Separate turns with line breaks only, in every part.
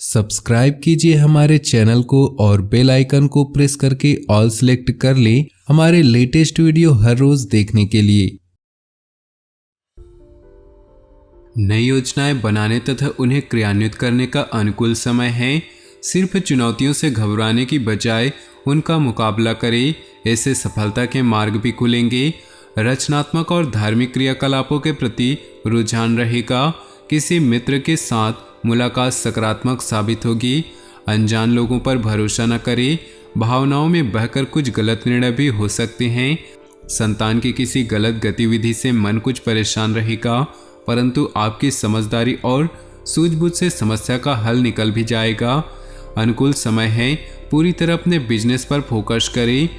Subscribe कीजिए हमारे channel को और बेल आइकन को प्रेस करके ऑल सेलेक्ट कर लें हमारे लेटेस्ट वीडियो हर रोज देखने के लिए। नई योजनाएं बनाने तथा उन्हें क्रियान्वित करने का अनुकूल समय है। सिर्फ चुनौतियों से घबराने की बजाय उनका मुकाबला करें, ऐसे सफलता के मार्ग भी खुलेंगे। रचनात्मक और धार्मिक क्रियाकलापों के प्रति रुझान रहेगा। किसी मित्र के साथ मुलाकात सकारात्मक साबित होगी। अनजान लोगों पर भरोसा न करें, भावनाओं में बहकर कुछ गलत निर्णय भी हो सकते हैं। संतान की किसी गलत गतिविधि से मन कुछ परेशान रहेगा, परंतु आपकी समझदारी और सूझबूझ से समस्या का हल निकल भी जाएगा। अनुकूल समय है, पूरी तरह अपने बिजनेस पर फोकस करें।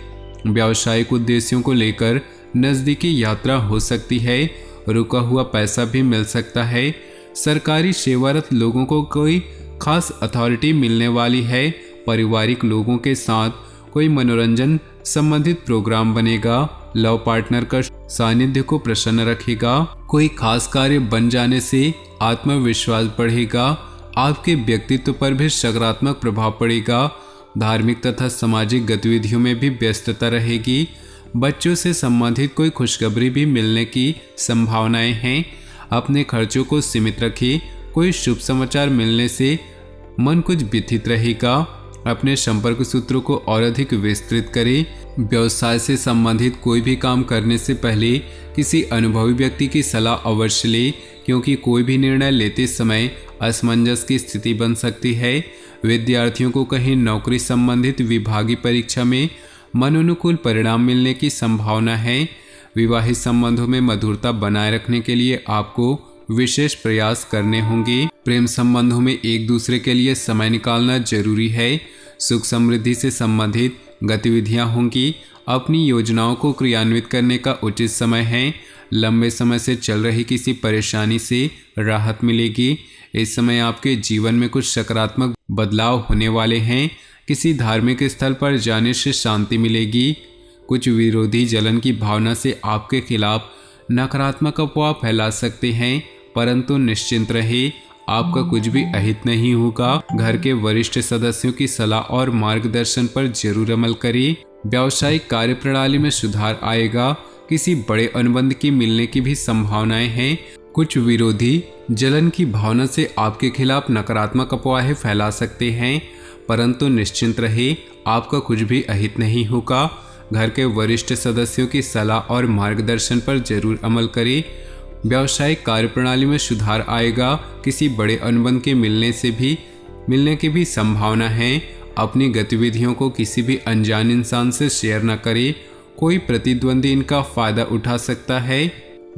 व्यावसायिक उद्देश्यों को लेकर नज़दीकी यात्रा हो सकती है, रुका हुआ पैसा भी मिल सकता है। सरकारी सेवारत लोगों को कोई खास अथॉरिटी मिलने वाली है। पारिवारिक लोगों के साथ कोई मनोरंजन संबंधित प्रोग्राम बनेगा। लव पार्टनर का सानिध्य को प्रसन्न रखेगा। कोई खास कार्य बन जाने से आत्मविश्वास बढ़ेगा। आपके व्यक्तित्व पर भी सकारात्मक प्रभाव पड़ेगा। धार्मिक तथा सामाजिक गतिविधियों में भी व्यस्तता रहेगी। बच्चों से संबंधित कोई खुशखबरी भी मिलने की संभावनाएं हैं। अपने खर्चों को सीमित रखें। कोई शुभ समाचार मिलने से मन कुछ व्यथित रहेगा। अपने संपर्क सूत्रों को और अधिक विस्तृत करें। व्यवसाय से संबंधित कोई भी काम करने से पहले किसी अनुभवी व्यक्ति की सलाह अवश्य लें, क्योंकि कोई भी निर्णय लेते समय असमंजस की स्थिति बन सकती है। विद्यार्थियों को कहीं नौकरी संबंधित विभागीय परीक्षा में मनोनुकूल परिणाम मिलने की संभावना है। विवाहित संबंधों में मधुरता बनाए रखने के लिए आपको विशेष प्रयास करने होंगे। प्रेम संबंधों में एक दूसरे के लिए समय निकालना जरूरी है। सुख समृद्धि से संबंधित गतिविधियां होंगी। अपनी योजनाओं को क्रियान्वित करने का उचित समय है। लंबे समय से चल रही किसी परेशानी से राहत मिलेगी। इस समय आपके जीवन में कुछ सकारात्मक बदलाव होने वाले हैं। किसी धार्मिक स्थल पर जाने से शांति मिलेगी। कुछ विरोधी जलन की भावना से आपके खिलाफ नकारात्मक अफवाह फैला सकते हैं, परंतु निश्चिंत रहे, आपका कुछ भी अहित नहीं होगा। घर के वरिष्ठ सदस्यों की सलाह और मार्गदर्शन पर जरूर अमल करें। व्यावसायिक कार्य प्रणाली में सुधार आएगा। किसी बड़े अनुबंध की मिलने की भी संभावनाएं हैं। कुछ विरोधी जलन की भावना से आपके खिलाफ नकारात्मक अफवाहें फैला सकते हैं, परंतु निश्चिंत रहे, आपका कुछ भी अहित नहीं होगा। घर के वरिष्ठ सदस्यों की सलाह और मार्गदर्शन पर जरूर अमल करें। व्यावसायिक कार्यप्रणाली में सुधार आएगा। किसी बड़े अनुबंध के मिलने की भी संभावना है। अपनी गतिविधियों को किसी भी अनजान इंसान से शेयर न करें। कोई प्रतिद्वंदी इनका फायदा उठा सकता है।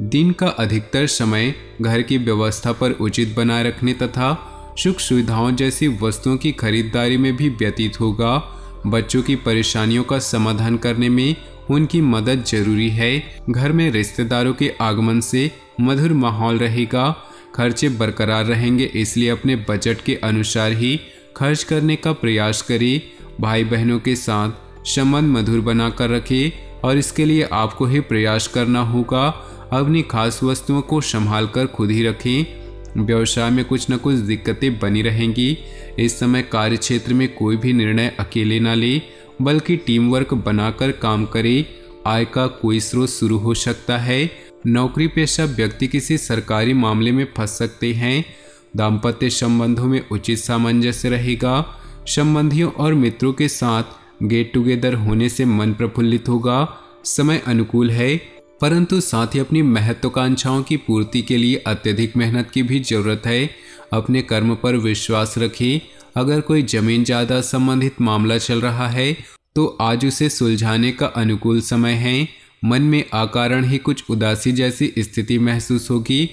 दिन का अधिकतर समय घर की व्यवस्था पर उचित बनाए रखने तथा सुख सुविधाओं जैसी वस्तुओं की खरीदारी में भी व्यतीत होगा। बच्चों की परेशानियों का समाधान करने में उनकी मदद जरूरी है। घर में रिश्तेदारों के आगमन से मधुर माहौल रहेगा। खर्चे बरकरार रहेंगे, इसलिए अपने बजट के अनुसार ही खर्च करने का प्रयास करें। भाई बहनों के साथ संबंध मधुर बनाकर रखें और इसके लिए आपको ही प्रयास करना होगा। अपनी खास वस्तुओं को संभाल कर खुद ही रखें। व्यवसाय में कुछ न कुछ दिक्कतें बनी रहेंगी। इस समय कार्य क्षेत्र में कोई भी निर्णय अकेले न ले, बल्कि टीम वर्क बनाकर काम करे। आय का कोई स्रोत शुरू हो सकता है। नौकरी पेशा व्यक्ति किसी सरकारी मामले में फंस सकते हैं। दाम्पत्य संबंधों में उचित सामंजस्य रहेगा। संबंधियों और मित्रों के साथ गेट टुगेदर होने से मन प्रफुल्लित होगा। समय अनुकूल है, परंतु साथ ही अपनी महत्वाकांक्षाओं की पूर्ति के लिए अत्यधिक मेहनत की भी जरूरत है। अपने कर्म पर विश्वास रखें। अगर कोई जमीन जायदाद संबंधित मामला चल रहा है तो आज उसे सुलझाने का अनुकूल समय है। मन में अकारण ही कुछ उदासी जैसी स्थिति महसूस होगी।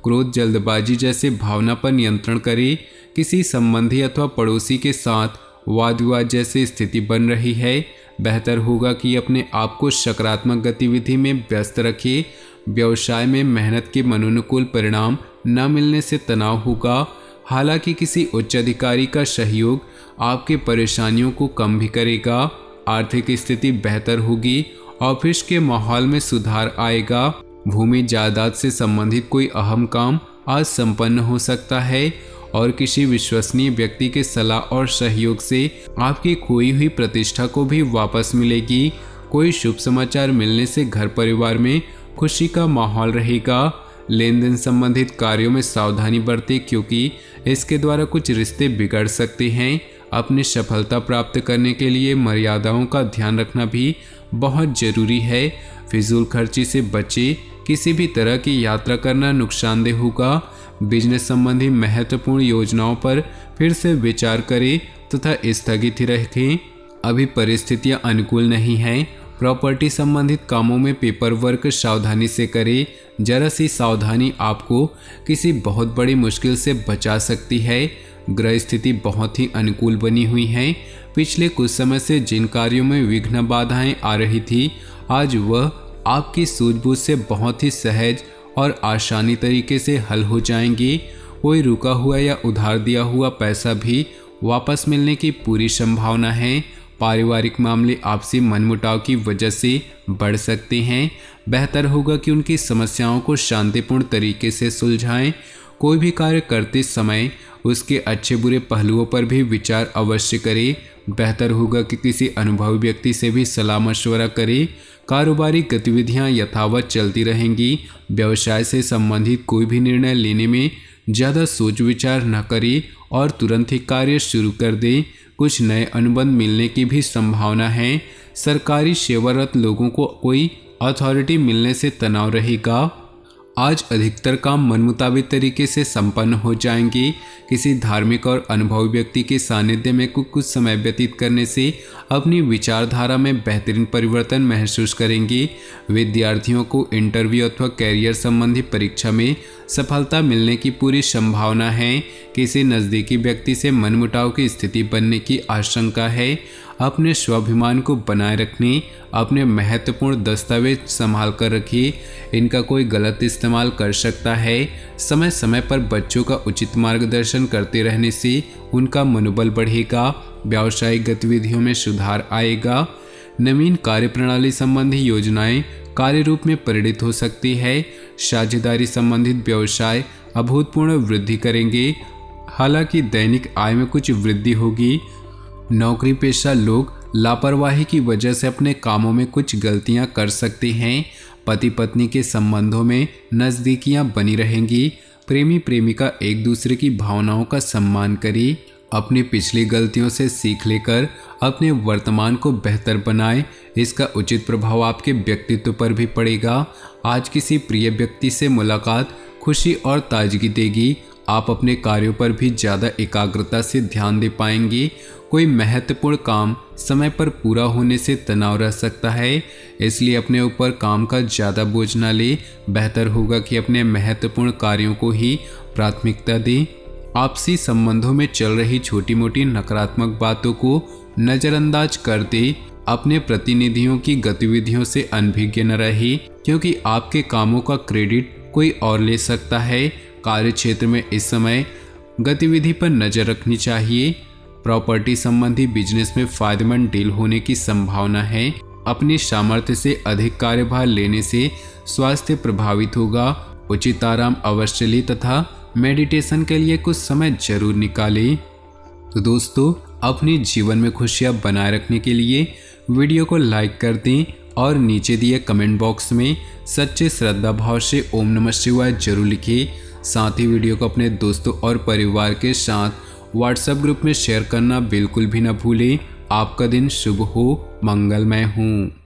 क्रोध, जल्दबाजी जैसे भावना पर नियंत्रण करें। किसी संबंधी अथवा पड़ोसी के साथ वाद विवाद जैसी स्थिति बन रही है। बेहतर होगा कि अपने आप को सकारात्मक गतिविधि में व्यस्त रखें। व्यवसाय में मेहनत के मनोनुकूल परिणाम न मिलने से तनाव होगा। हालांकि किसी उच्च अधिकारी का सहयोग आपके परेशानियों को कम भी करेगा। आर्थिक स्थिति बेहतर होगी। ऑफिस के माहौल में सुधार आएगा। भूमि जायदाद से संबंधित कोई अहम काम आज संपन्न हो सकता है। और किसी विश्वसनीय व्यक्ति के सलाह और सहयोग से आपकी खोई हुई प्रतिष्ठा को भी वापस मिलेगी। कोई शुभ समाचार मिलने से घर परिवार में खुशी का माहौल रहेगा। लेन देन संबंधित कार्यों में सावधानी बरतें, क्योंकि इसके द्वारा कुछ रिश्ते बिगड़ सकते हैं। अपनी सफलता प्राप्त करने के लिए मर्यादाओं का ध्यान रखना भी बहुत जरूरी है। फिजूल खर्ची से बचें। किसी भी तरह की यात्रा करना नुकसानदेह होगा। बिजनेस संबंधी महत्वपूर्ण योजनाओं पर फिर से विचार करें तथा स्थगित ही रखें। अभी परिस्थितियां अनुकूल नहीं हैं। प्रॉपर्टी संबंधित कामों में पेपर वर्क सावधानी से करें। जरा सी सावधानी आपको किसी बहुत बड़ी मुश्किल से बचा सकती है। ग्रह स्थिति बहुत ही अनुकूल बनी हुई है। पिछले कुछ समय से जिन कार्यों में विघ्न बाधाएं आ रही थी, आज वह आपकी सूझबूझ से बहुत ही सहज और आसानी तरीके से हल हो जाएंगी। कोई रुका हुआ या उधार दिया हुआ पैसा भी वापस मिलने की पूरी संभावना है। पारिवारिक मामले आपसी मनमुटाव की वजह से बढ़ सकते हैं। बेहतर होगा कि उनकी समस्याओं को शांतिपूर्ण तरीके से सुलझाएं। कोई भी कार्य करते समय उसके अच्छे बुरे पहलुओं पर भी विचार अवश्य करें। बेहतर होगा कि किसी अनुभवी व्यक्ति से भी सलाह मशवरा करें। कारोबारी गतिविधियां यथावत चलती रहेंगी। व्यवसाय से संबंधित कोई भी निर्णय लेने में ज़्यादा सोच विचार न करें और तुरंत ही कार्य शुरू कर दें। कुछ नए अनुबंध मिलने की भी संभावना है। सरकारी सेवारत लोगों को कोई अथॉरिटी मिलने से तनाव रहेगा। आज अधिकतर काम मनमुताबिक तरीके से संपन्न हो जाएंगे। किसी धार्मिक और अनुभवी व्यक्ति के सानिध्य में कुछ समय व्यतीत करने से अपनी विचारधारा में बेहतरीन परिवर्तन महसूस करेंगे। विद्यार्थियों को इंटरव्यू अथवा कैरियर संबंधी परीक्षा में सफलता मिलने की पूरी संभावना है। किसी नज़दीकी व्यक्ति से मनमुटाव की स्थिति बनने की आशंका है। अपने स्वाभिमान को बनाए रखने, अपने महत्वपूर्ण दस्तावेज संभाल कर रखिए। इनका कोई गलत इस्तेमाल कर सकता है। समय समय पर बच्चों का उचित मार्गदर्शन करते रहने से उनका मनोबल बढ़ेगा। व्यावसायिक गतिविधियों में सुधार आएगा। नवीन कार्यप्रणाली संबंधी योजनाएं कार्य रूप में परिणित हो सकती है। साझेदारी संबंधित व्यवसाय अभूतपूर्व वृद्धि करेंगे। हालांकि दैनिक आय में कुछ वृद्धि होगी। नौकरी पेशा लोग लापरवाही की वजह से अपने कामों में कुछ गलतियां कर सकते हैं। पति पत्नी के संबंधों में नज़दीकियां बनी रहेंगी। प्रेमी प्रेमिका एक दूसरे की भावनाओं का सम्मान करें। अपनी पिछली गलतियों से सीख लेकर अपने वर्तमान को बेहतर बनाएं। इसका उचित प्रभाव आपके व्यक्तित्व पर भी पड़ेगा। आज किसी प्रिय व्यक्ति से मुलाकात खुशी और ताजगी देगी। आप अपने कार्यों पर भी ज़्यादा एकाग्रता से ध्यान दे पाएंगे। कोई महत्वपूर्ण काम समय पर पूरा होने से तनाव रह सकता है, इसलिए अपने ऊपर काम का ज़्यादा बोझ न ले। बेहतर होगा कि अपने महत्वपूर्ण कार्यों को ही प्राथमिकता दें। आपसी संबंधों में चल रही छोटी मोटी नकारात्मक बातों को नज़रअंदाज कर दें। अपने प्रतिनिधियों की गतिविधियों से अनभिज्ञ न रहे, क्योंकि आपके कामों का क्रेडिट कोई और ले सकता है। कार्य क्षेत्र में इस समय गतिविधि पर नज़र रखनी चाहिए। प्रॉपर्टी संबंधी बिजनेस में फायदेमंद डील होने की संभावना है। अपनी सामर्थ्य से अधिक कार्यभार लेने से स्वास्थ्य प्रभावित होगा। उचित आराम अवश्य लें तथा मेडिटेशन के लिए कुछ समय जरूर निकालें। तो दोस्तों, अपने जीवन में खुशियां बनाए रखने के लिए वीडियो को लाइक कर दें और नीचे दिए कमेंट बॉक्स में सच्चे श्रद्धा भाव से ओम नमः शिवाय जरूर लिखें। साथ ही वीडियो को अपने दोस्तों और परिवार के साथ व्हाट्सएप ग्रुप में शेयर करना बिल्कुल भी न भूलें। आपका दिन शुभ हो, मंगलमय हो।